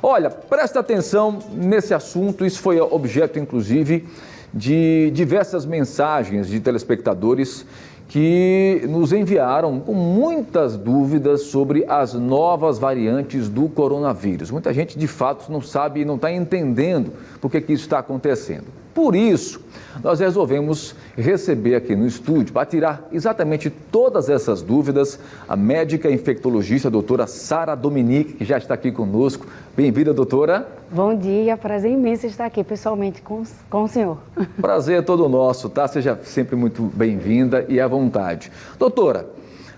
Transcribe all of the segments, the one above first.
Olha, presta atenção nesse assunto, isso foi objeto, inclusive, de diversas mensagens de telespectadores que nos enviaram com muitas dúvidas sobre as novas variantes do coronavírus. Muita gente, de fato, não sabe e não está entendendo por que isso está acontecendo. Por isso, nós resolvemos receber aqui no estúdio, para tirar exatamente todas essas dúvidas, a médica infectologista, a doutora Sara Dominique, que já está aqui conosco. Bem-vinda, doutora. Bom dia, prazer imenso estar aqui pessoalmente com o senhor. Prazer é todo nosso, tá? Seja sempre muito bem-vinda e à vontade. Doutora,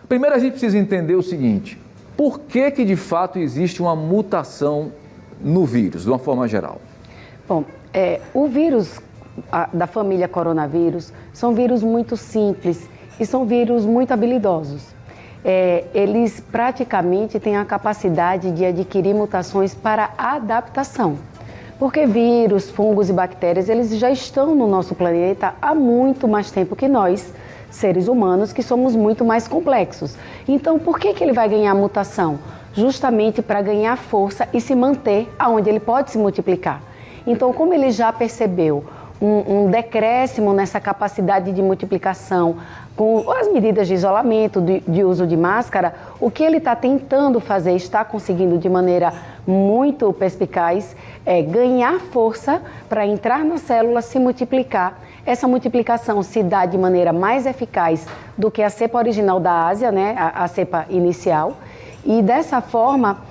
primeiro a gente precisa entender o seguinte, por que de fato existe uma mutação no vírus, de uma forma geral? Bom, o vírus da família coronavírus são vírus muito simples e são vírus muito habilidosos. Eles praticamente têm a capacidade de adquirir mutações para adaptação. Porque vírus, fungos e bactérias, eles já estão no nosso planeta há muito mais tempo que nós, seres humanos, que somos muito mais complexos. Então, por que ele vai ganhar mutação? Justamente para ganhar força e se manter aonde ele pode se multiplicar. Então, como ele já percebeu um decréscimo nessa capacidade de multiplicação, com as medidas de isolamento, de uso de máscara, o que ele está tentando fazer, está conseguindo de maneira muito perspicaz, é ganhar força para entrar na célula, se multiplicar. Essa multiplicação se dá de maneira mais eficaz do que a cepa original da Ásia, né, a cepa inicial, e dessa forma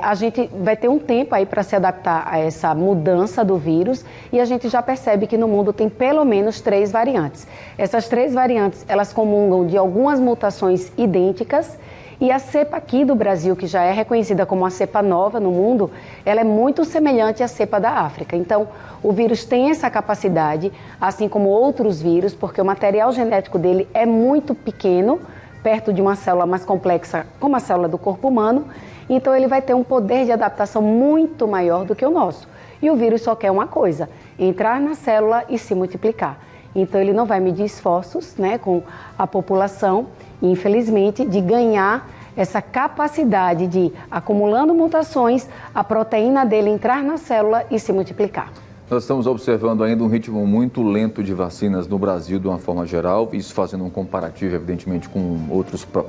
a gente vai ter um tempo aí para se adaptar a essa mudança do vírus e a gente já percebe que no mundo tem pelo menos 3 variantes. Essas 3 variantes, elas comungam de algumas mutações idênticas e a cepa aqui do Brasil, que já é reconhecida como a cepa nova no mundo, ela é muito semelhante à cepa da África. Então, o vírus tem essa capacidade, assim como outros vírus, porque o material genético dele é muito pequeno, perto de uma célula mais complexa, como a célula do corpo humano, então ele vai ter um poder de adaptação muito maior do que o nosso. E o vírus só quer uma coisa, entrar na célula e se multiplicar. Então ele não vai medir esforços, né, com a população, infelizmente, de ganhar essa capacidade de, acumulando mutações, a proteína dele entrar na célula e se multiplicar. Nós estamos observando ainda um ritmo muito lento de vacinas no Brasil, de uma forma geral, isso fazendo um comparativo, evidentemente, com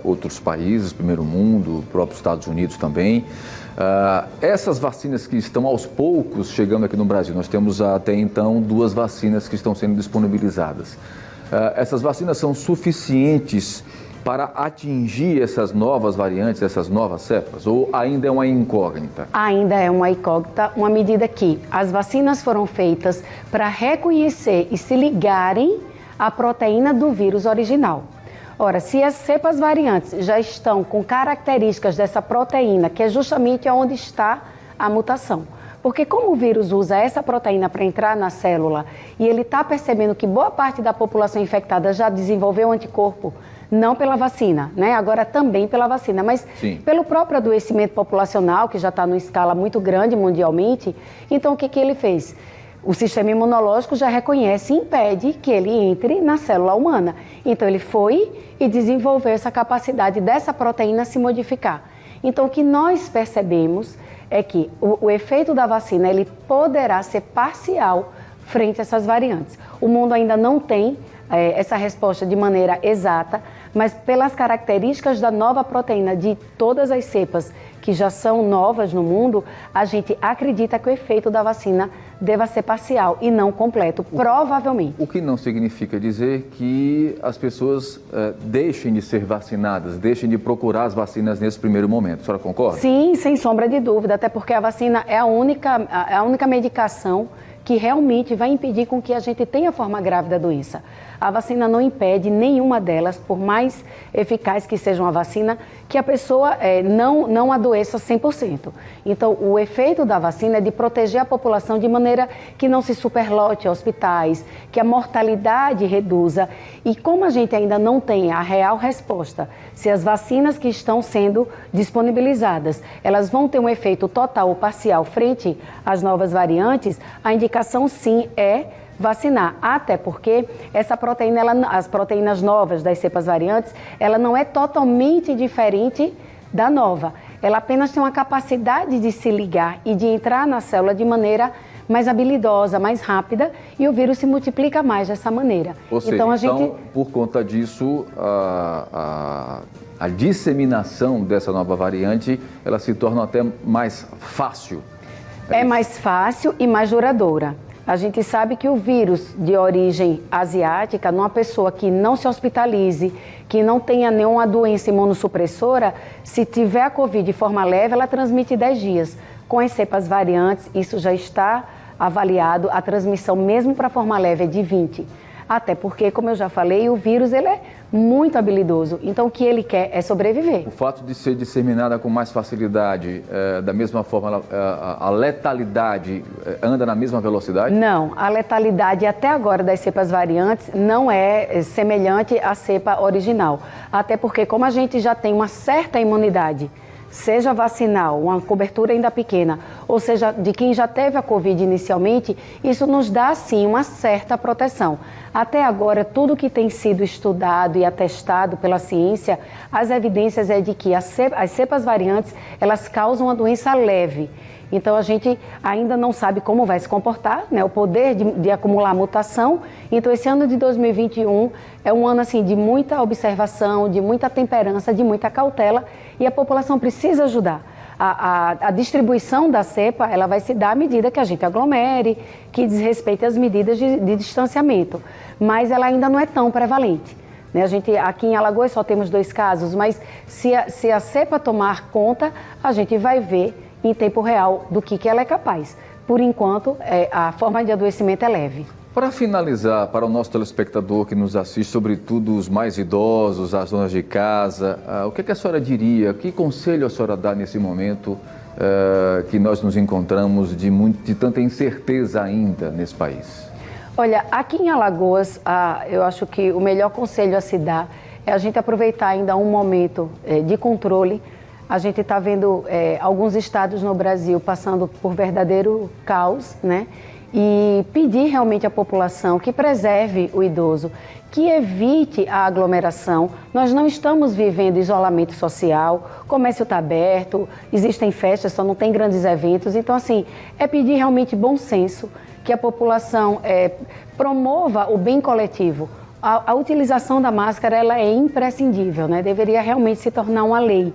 outros países, primeiro mundo, próprios Estados Unidos também. Essas vacinas que estão aos poucos chegando aqui no Brasil, nós temos até então 2 vacinas que estão sendo disponibilizadas. Essas vacinas são suficientes para atingir essas novas variantes, essas novas cepas, ou ainda é uma incógnita? Ainda é uma incógnita, uma medida que as vacinas foram feitas para reconhecer e se ligarem à proteína do vírus original. Ora, se as cepas variantes já estão com características dessa proteína, que é justamente onde está a mutação, porque como o vírus usa essa proteína para entrar na célula e ele está percebendo que boa parte da população infectada já desenvolveu anticorpo, não pela vacina, né? Agora também pela vacina, mas sim, pelo próprio adoecimento populacional, que já está numa escala muito grande mundialmente. Então, o que ele fez? O sistema imunológico já reconhece e impede que ele entre na célula humana. Então, ele foi e desenvolveu essa capacidade dessa proteína se modificar. Então, o que nós percebemos é que o efeito da vacina ele poderá ser parcial frente a essas variantes. O mundo ainda não tem essa resposta de maneira exata, mas pelas características da nova proteína de todas as cepas que já são novas no mundo, a gente acredita que o efeito da vacina deva ser parcial e não completo, provavelmente. O que não significa dizer que as pessoas deixem de ser vacinadas, deixem de procurar as vacinas nesse primeiro momento. A senhora concorda? Sim, sem sombra de dúvida, até porque a vacina é a única medicação que realmente vai impedir com que a gente tenha a forma grave da doença. A vacina não impede nenhuma delas, por mais eficaz que seja uma vacina, que a pessoa não adoeça 100%. Então, o efeito da vacina é de proteger a população de maneira que não se superlote hospitais, que a mortalidade reduza. E como a gente ainda não tem a real resposta, se as vacinas que estão sendo disponibilizadas, elas vão ter um efeito total ou parcial frente às novas variantes, a indicação sim é vacinar, até porque essa proteína, as proteínas novas das cepas variantes, ela não é totalmente diferente da nova. ela apenas tem uma capacidade de se ligar e de entrar na célula de maneira mais habilidosa, mais rápida, e o vírus se multiplica mais dessa maneira. Ou seja, então, por conta disso, a disseminação dessa nova variante, ela se torna até mais fácil. É mais fácil e mais duradoura. A gente sabe que o vírus de origem asiática, numa pessoa que não se hospitalize, que não tenha nenhuma doença imunossupressora, se tiver a Covid de forma leve, ela transmite 10 dias. Com as cepas variantes, isso já está avaliado, a transmissão mesmo para forma leve é de 20. Até porque, como eu já falei, o vírus ele é muito habilidoso. Então, o que ele quer é sobreviver. O fato de ser disseminada com mais facilidade, da mesma forma, a letalidade anda na mesma velocidade? Não, a letalidade até agora das cepas variantes não é semelhante à cepa original. Até porque, como a gente já tem uma certa imunidade, seja vacinal, uma cobertura ainda pequena, ou seja, de quem já teve a Covid inicialmente, isso nos dá, sim, uma certa proteção. Até agora, tudo que tem sido estudado e atestado pela ciência, as evidências é de que as cepas variantes, elas causam uma doença leve. Então, a gente ainda não sabe como vai se comportar, né? O poder de acumular mutação. Então, esse ano de 2021 é um ano assim, de muita observação, de muita temperança, de muita cautela, e a população precisa ajudar. A distribuição da cepa, ela vai se dar à medida que a gente aglomere, que desrespeite as medidas de distanciamento, mas ela ainda não é tão prevalente. Né? A gente, aqui em Alagoas só temos 2 casos, mas se a cepa tomar conta, a gente vai ver em tempo real do que ela é capaz. Por enquanto, a forma de adoecimento é leve. Para finalizar, para o nosso telespectador que nos assiste, sobretudo os mais idosos, as donas de casa, o que a senhora diria, que conselho a senhora dá nesse momento que nós nos encontramos de tanta incerteza ainda nesse país? Olha, aqui em Alagoas, eu acho que o melhor conselho a se dar é a gente aproveitar ainda um momento de controle. A gente está vendo alguns estados no Brasil passando por verdadeiro caos, né? E pedir realmente à população que preserve o idoso, que evite a aglomeração. Nós não estamos vivendo isolamento social, o comércio está aberto, existem festas, só não tem grandes eventos. Então, assim, é pedir realmente bom senso, que a população promova o bem coletivo. A utilização da máscara ela é imprescindível, né? Deveria realmente se tornar uma lei.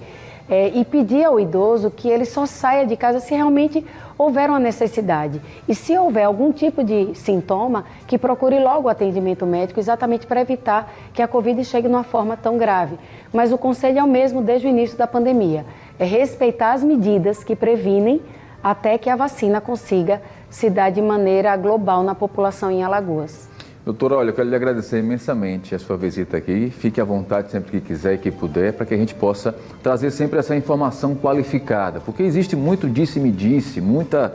E pedir ao idoso que ele só saia de casa se realmente houver uma necessidade. E se houver algum tipo de sintoma, que procure logo o atendimento médico, exatamente para evitar que a Covid chegue de uma forma tão grave. Mas o conselho é o mesmo desde o início da pandemia. É respeitar as medidas que previnem até que a vacina consiga se dar de maneira global na população em Alagoas. Doutora, olha, eu quero lhe agradecer imensamente a sua visita aqui. Fique à vontade sempre que quiser e que puder, para que a gente possa trazer sempre essa informação qualificada, porque existe muito disse-me-disse, muita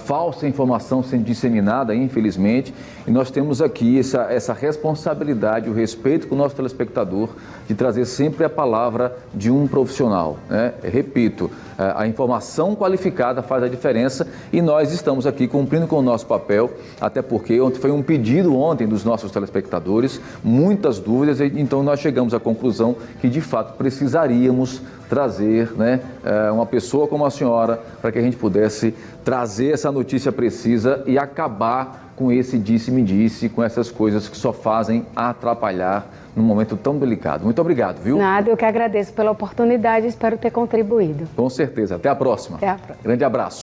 falsa informação sendo disseminada, infelizmente, e nós temos aqui essa responsabilidade, o respeito com o nosso telespectador, de trazer sempre a palavra de um profissional, né? Repito, a informação qualificada faz a diferença e nós estamos aqui cumprindo com o nosso papel, até porque foi um pedido ontem dos nossos telespectadores, muitas dúvidas, então nós chegamos à conclusão que de fato precisaríamos trazer, né, uma pessoa como a senhora para que a gente pudesse trazer essa notícia precisa e acabar com esse disse-me-disse, com essas coisas que só fazem atrapalhar num momento tão delicado. Muito obrigado, viu? Nada, eu que agradeço pela oportunidade e espero ter contribuído. Com certeza. Até a próxima. Até a próxima. Grande abraço.